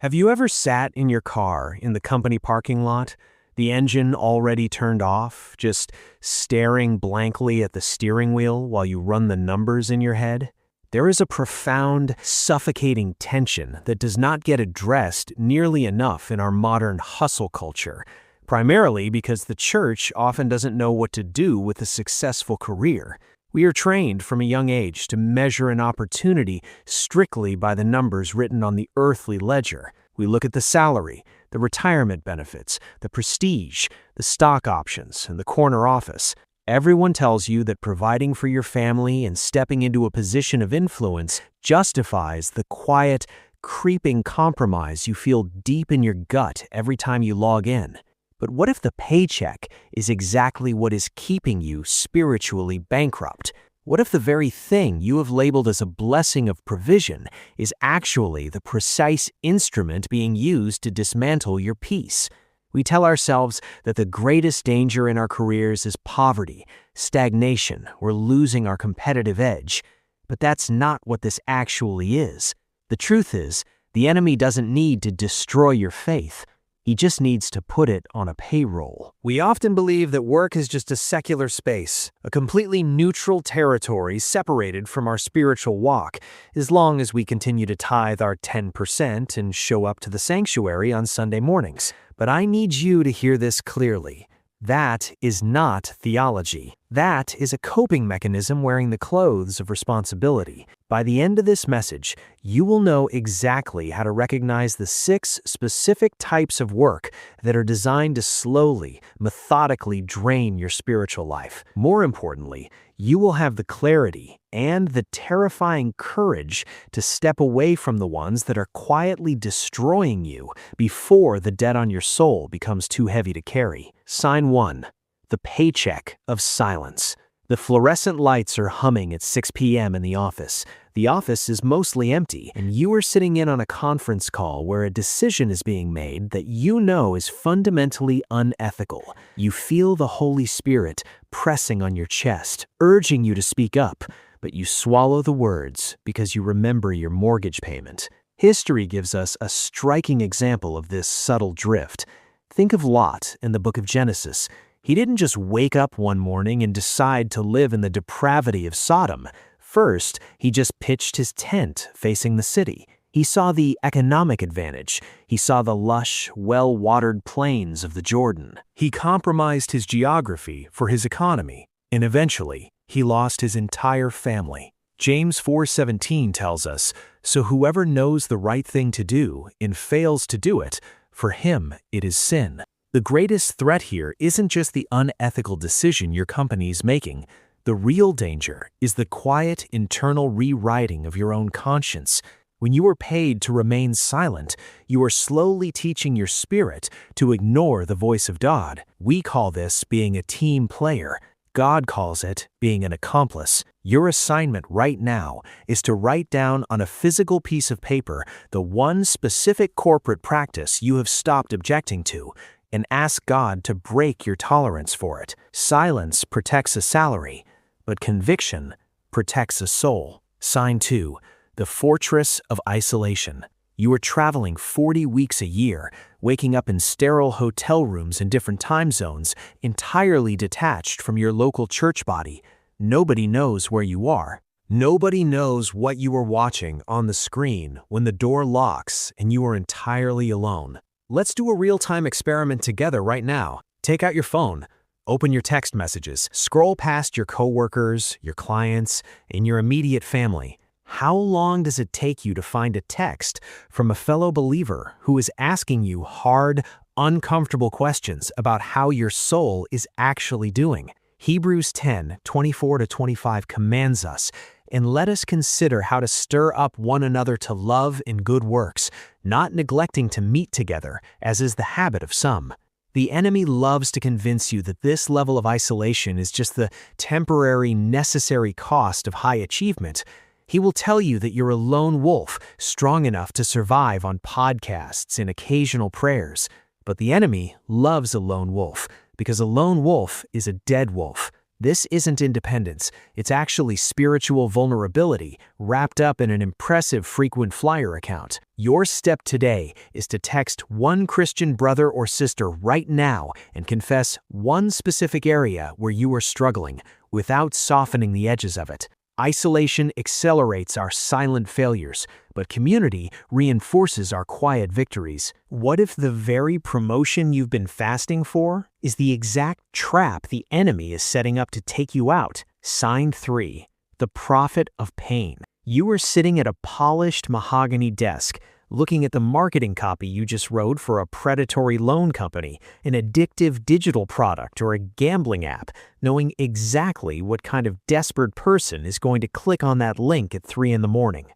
Have you ever sat in your car in the company parking lot, the engine already turned off, just staring blankly at the steering wheel while you run the numbers in your head? There is a profound, suffocating tension that does not get addressed nearly enough in our modern hustle culture, primarily because the church often doesn't know what to do with a successful career. We are trained from a young age to measure an opportunity strictly by the numbers written on the earthly ledger. We look at the salary, the retirement benefits, the prestige, the stock options, and the corner office. Everyone tells you that providing for your family and stepping into a position of influence justifies the quiet, creeping compromise you feel deep in your gut every time you log in. But what if the paycheck is exactly what is keeping you spiritually bankrupt? What if the very thing you have labeled as a blessing of provision is actually the precise instrument being used to dismantle your peace? We tell ourselves that the greatest danger in our careers is poverty, stagnation, or losing our competitive edge. But that's not what this actually is. The truth is, the enemy doesn't need to destroy your faith. He just needs to put it on a payroll. We often believe that work is just a secular space, a completely neutral territory separated from our spiritual walk, as long as we continue to tithe our 10% and show up to the sanctuary on Sunday mornings. But I need you to hear this clearly. That is not theology. That is a coping mechanism wearing the clothes of responsibility. By the end of this message, you will know exactly how to recognize the 6 specific types of work that are designed to slowly, methodically drain your spiritual life. More importantly, you will have the clarity and the terrifying courage to step away from the ones that are quietly destroying you before the debt on your soul becomes too heavy to carry. Sign 1. The paycheck of silence. The fluorescent lights are humming at 6 p.m. in the office. The office is mostly empty, and you are sitting in on a conference call where a decision is being made that you know is fundamentally unethical. You feel the Holy Spirit pressing on your chest, urging you to speak up, but you swallow the words because you remember your mortgage payment. History gives us a striking example of this subtle drift. Think of Lot in the book of Genesis. He didn't just wake up one morning and decide to live in the depravity of Sodom. First, he just pitched his tent facing the city. He saw the economic advantage. He saw the lush, well-watered plains of the Jordan. He compromised his geography for his economy, and eventually, he lost his entire family. James 4:17 tells us, "So whoever knows the right thing to do and fails to do it, for him it is sin." The greatest threat here isn't just the unethical decision your company is making. The real danger is the quiet internal rewriting of your own conscience. When you are paid to remain silent, you are slowly teaching your spirit to ignore the voice of God. We call this being a team player. God calls it being an accomplice. Your assignment right now is to write down on a physical piece of paper the one specific corporate practice you have stopped objecting to, and ask God to break your tolerance for it. Silence protects a salary, but conviction protects a soul. Sign 2. The fortress of isolation. You are traveling 40 weeks a year, waking up in sterile hotel rooms in different time zones, entirely detached from your local church body. Nobody knows where you are. Nobody knows what you are watching on the screen when the door locks and you are entirely alone. Let's do a real-time experiment together right now. Take out your phone, open your text messages, scroll past your coworkers, your clients, and your immediate family. How long does it take you to find a text from a fellow believer who is asking you hard, uncomfortable questions about how your soul is actually doing? Hebrews 10:24-25 commands us, "And let us consider how to stir up one another to love and good works, not neglecting to meet together, as is the habit of some." The enemy loves to convince you that this level of isolation is just the temporary, necessary cost of high achievement. He will tell you that you're a lone wolf, strong enough to survive on podcasts and occasional prayers. But the enemy loves a lone wolf, because a lone wolf is a dead wolf. This isn't independence, it's actually spiritual vulnerability wrapped up in an impressive frequent flyer account. Your step today is to text one Christian brother or sister right now and confess one specific area where you are struggling without softening the edges of it. Isolation accelerates our silent failures, but community reinforces our quiet victories. What if the very promotion you've been fasting for is the exact trap the enemy is setting up to take you out? Sign 3. The Prophet of Pain. You are sitting at a polished mahogany desk, looking at the marketing copy you just wrote for a predatory loan company, an addictive digital product, or a gambling app, knowing exactly what kind of desperate person is going to click on that link at 3 in the morning.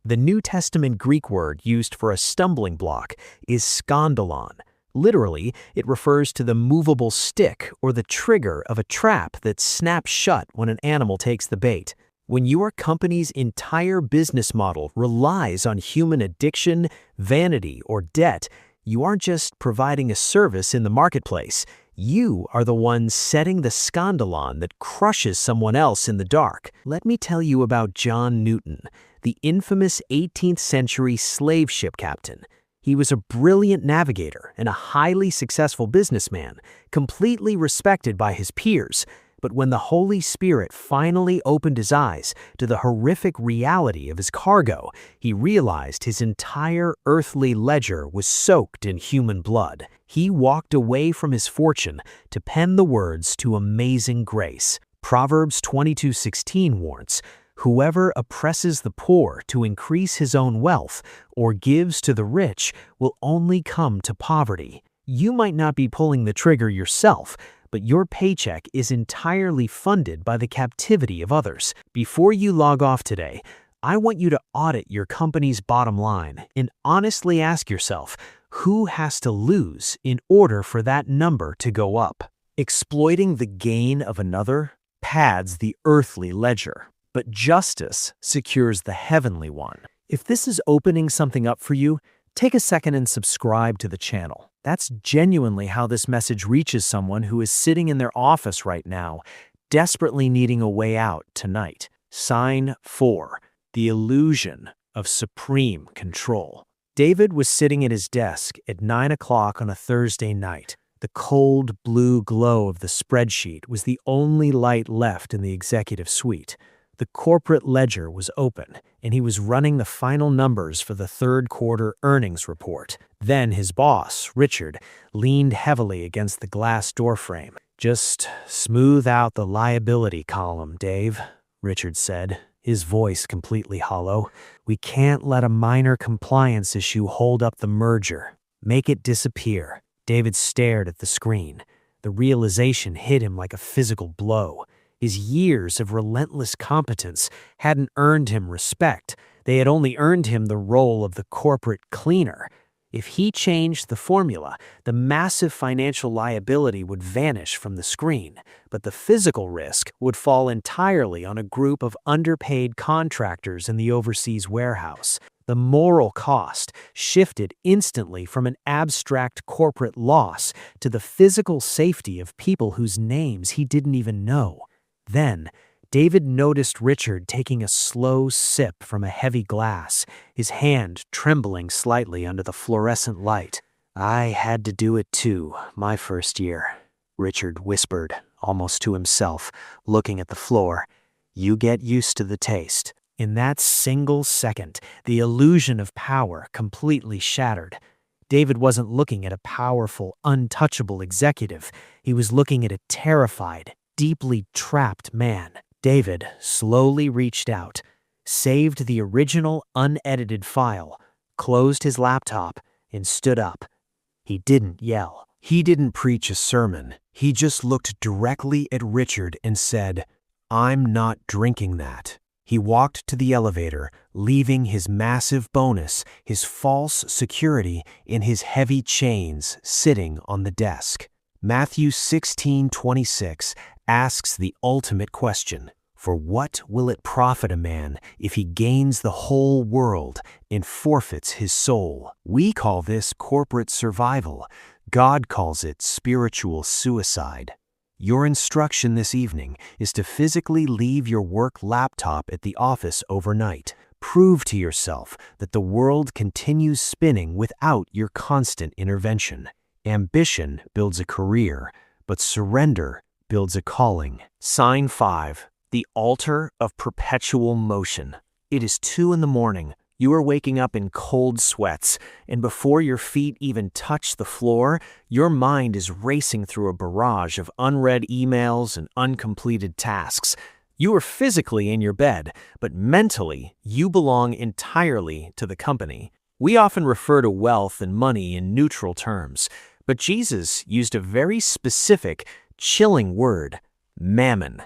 The New Testament Greek word used for a stumbling block is skandalon. Literally, it refers to the movable stick or the trigger of a trap that snaps shut when an animal takes the bait. When your company's entire business model relies on human addiction, vanity, or debt, you aren't just providing a service in the marketplace. You are the one setting the skandalon that crushes someone else in the dark. Let me tell you about John Newton, the infamous 18th century slave ship captain. He was a brilliant navigator and a highly successful businessman, completely respected by his peers. But when the Holy Spirit finally opened his eyes to the horrific reality of his cargo, he realized his entire earthly ledger was soaked in human blood. He walked away from his fortune to pen the words to amazing grace. Proverbs 22:16 warns, "Whoever oppresses the poor to increase his own wealth or gives to the rich will only come to poverty." You might not be pulling the trigger yourself, but your paycheck is entirely funded by the captivity of others. Before you log off today, I want you to audit your company's bottom line and honestly ask yourself, who has to lose in order for that number to go up? Exploiting the gain of another pads the earthly ledger, but justice secures the heavenly one. If this is opening something up for you, take a second and subscribe to the channel. That's genuinely how this message reaches someone who is sitting in their office right now, desperately needing a way out tonight. Sign 4. The illusion of supreme control. David was sitting at his desk at 9 o'clock on a Thursday night. The cold blue glow of the spreadsheet was the only light left in the executive suite. The corporate ledger was open, and he was running the final numbers for the third quarter earnings report. Then his boss, Richard, leaned heavily against the glass doorframe. "Just smooth out the liability column, Dave," Richard said, his voice completely hollow. "We can't let a minor compliance issue hold up the merger. Make it disappear." David stared at the screen. The realization hit him like a physical blow. His years of relentless competence hadn't earned him respect. They had only earned him the role of the corporate cleaner. If he changed the formula, the massive financial liability would vanish from the screen, but the physical risk would fall entirely on a group of underpaid contractors in the overseas warehouse. The moral cost shifted instantly from an abstract corporate loss to the physical safety of people whose names he didn't even know. Then, David noticed Richard taking a slow sip from a heavy glass, his hand trembling slightly under the fluorescent light. "I had to do it too, my first year," Richard whispered, almost to himself, looking at the floor. "You get used to the taste." In that single second, the illusion of power completely shattered. David wasn't looking at a powerful, untouchable executive. He was looking at a terrified, deeply trapped man. David slowly reached out, saved the original unedited file, closed his laptop, and stood up. He didn't yell. He didn't preach a sermon. He just looked directly at Richard and said, "I'm not drinking that." He walked to the elevator, leaving his massive bonus, his false security, and his heavy chains sitting on the desk. Matthew 16:26 asks the ultimate question: "For what will it profit a man if he gains the whole world and forfeits his soul?" We call this corporate survival. God calls it spiritual suicide. Your instruction this evening is to physically leave your work laptop at the office overnight. Prove to yourself that the world continues spinning without your constant intervention. Ambition builds a career, but surrender builds a calling. Sign 5. The altar of perpetual motion. It is 2 a.m. You are waking up in cold sweats, and before your feet even touch the floor, your mind is racing through a barrage of unread emails and uncompleted tasks. You are physically in your bed, but mentally, you belong entirely to the company. We often refer to wealth and money in neutral terms, but Jesus used a very specific, chilling word: mammon.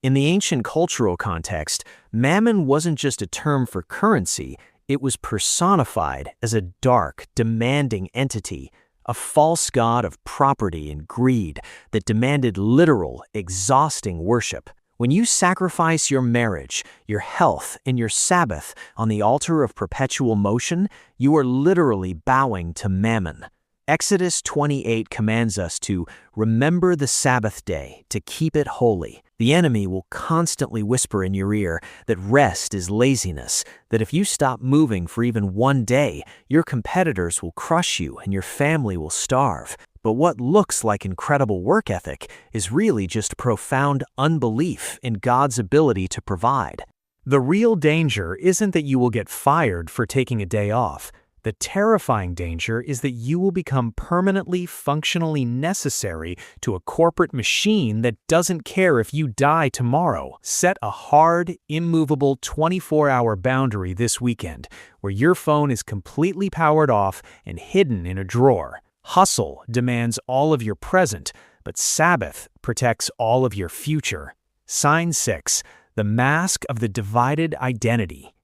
In the ancient cultural context, mammon wasn't just a term for currency, it was personified as a dark, demanding entity, a false god of property and greed that demanded literal, exhausting worship. When you sacrifice your marriage, your health, and your Sabbath on the altar of perpetual motion, you are literally bowing to mammon. Exodus 28 commands us to remember the Sabbath day, to keep it holy. The enemy will constantly whisper in your ear that rest is laziness, that if you stop moving for even one day, your competitors will crush you and your family will starve. But what looks like incredible work ethic is really just profound unbelief in God's ability to provide. The real danger isn't that you will get fired for taking a day off. The terrifying danger is that you will become permanently functionally necessary to a corporate machine that doesn't care if you die tomorrow. Set a hard, immovable 24-hour boundary this weekend where your phone is completely powered off and hidden in a drawer. Hustle demands all of your present, but Sabbath protects all of your future. Sign 6. The mask of the divided identity.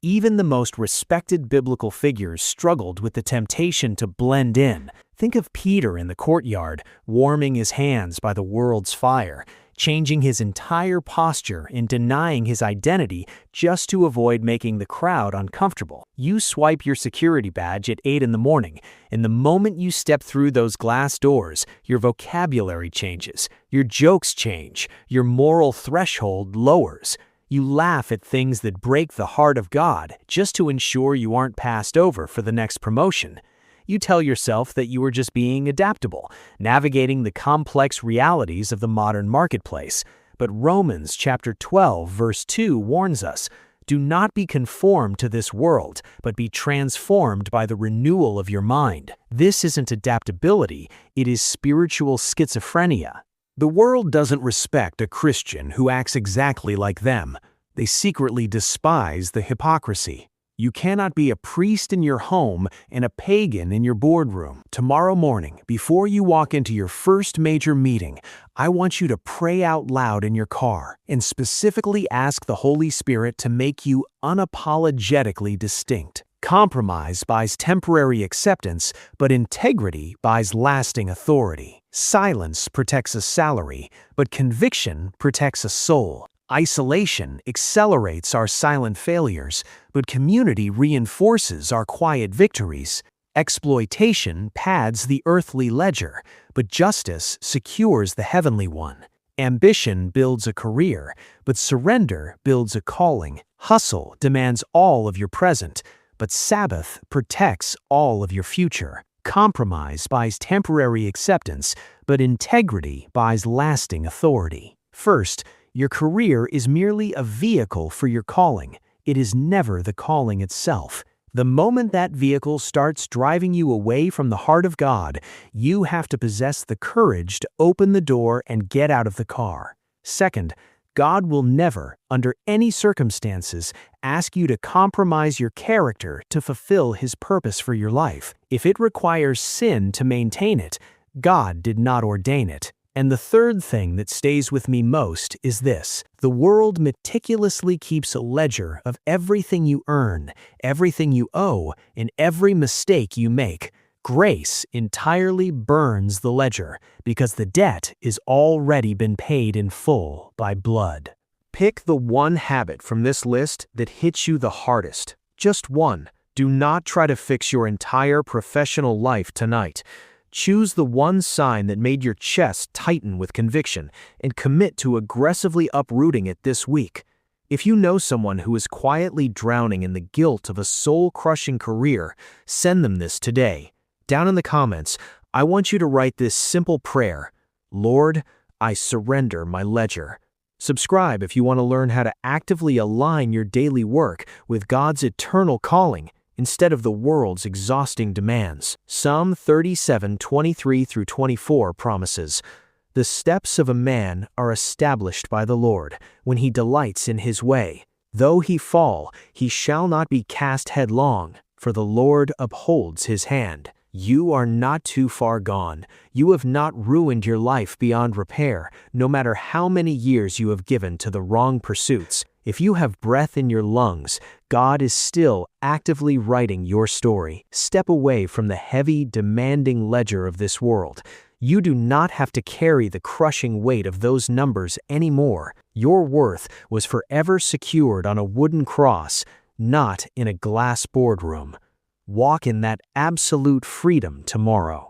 Even the most respected biblical figures struggled with the temptation to blend in. Think of Peter in the courtyard, warming his hands by the world's fire, changing his entire posture and denying his identity just to avoid making the crowd uncomfortable. You swipe your security badge at 8 a.m, and the moment you step through those glass doors, your vocabulary changes, your jokes change, your moral threshold lowers. You laugh at things that break the heart of God just to ensure you aren't passed over for the next promotion. You tell yourself that you are just being adaptable, navigating the complex realities of the modern marketplace. But Romans chapter 12, verse 2 warns us, "Do not be conformed to this world, but be transformed by the renewal of your mind." This isn't adaptability, it is spiritual schizophrenia. The world doesn't respect a Christian who acts exactly like them. They secretly despise the hypocrisy. You cannot be a priest in your home and a pagan in your boardroom. Tomorrow morning, before you walk into your first major meeting, I want you to pray out loud in your car and specifically ask the Holy Spirit to make you unapologetically distinct. Compromise buys temporary acceptance, but integrity buys lasting authority. Silence protects a salary, but conviction protects a soul. Isolation accelerates our silent failures, but community reinforces our quiet victories. Exploitation pads the earthly ledger, but justice secures the heavenly one. Ambition builds a career, but surrender builds a calling. Hustle demands all of your present, but Sabbath protects all of your future. Compromise buys temporary acceptance, but integrity buys lasting authority. First, your career is merely a vehicle for your calling. It is never the calling itself. The moment that vehicle starts driving you away from the heart of God, you have to possess the courage to open the door and get out of the car. Second, God will never, under any circumstances, ask you to compromise your character to fulfill His purpose for your life. If it requires sin to maintain it, God did not ordain it. And the third thing that stays with me most is this: the world meticulously keeps a ledger of everything you earn, everything you owe, and every mistake you make. Grace entirely burns the ledger because the debt is already been paid in full by blood. Pick the one habit from this list that hits you the hardest. Just one. Do not try to fix your entire professional life tonight. Choose the one sign that made your chest tighten with conviction and commit to aggressively uprooting it this week. If you know someone who is quietly drowning in the guilt of a soul-crushing career, send them this today. Down in the comments, I want you to write this simple prayer: Lord, I surrender my ledger. Subscribe if you want to learn how to actively align your daily work with God's eternal calling instead of the world's exhausting demands. Psalm 37:23-24 promises, "The steps of a man are established by the Lord when he delights in his way. Though he fall, he shall not be cast headlong, for the Lord upholds his hand." You are not too far gone. You have not ruined your life beyond repair, no matter how many years you have given to the wrong pursuits. If you have breath in your lungs, God is still actively writing your story. Step away from the heavy, demanding ledger of this world. You do not have to carry the crushing weight of those numbers anymore. Your worth was forever secured on a wooden cross, not in a glass boardroom. Walk in that absolute freedom tomorrow.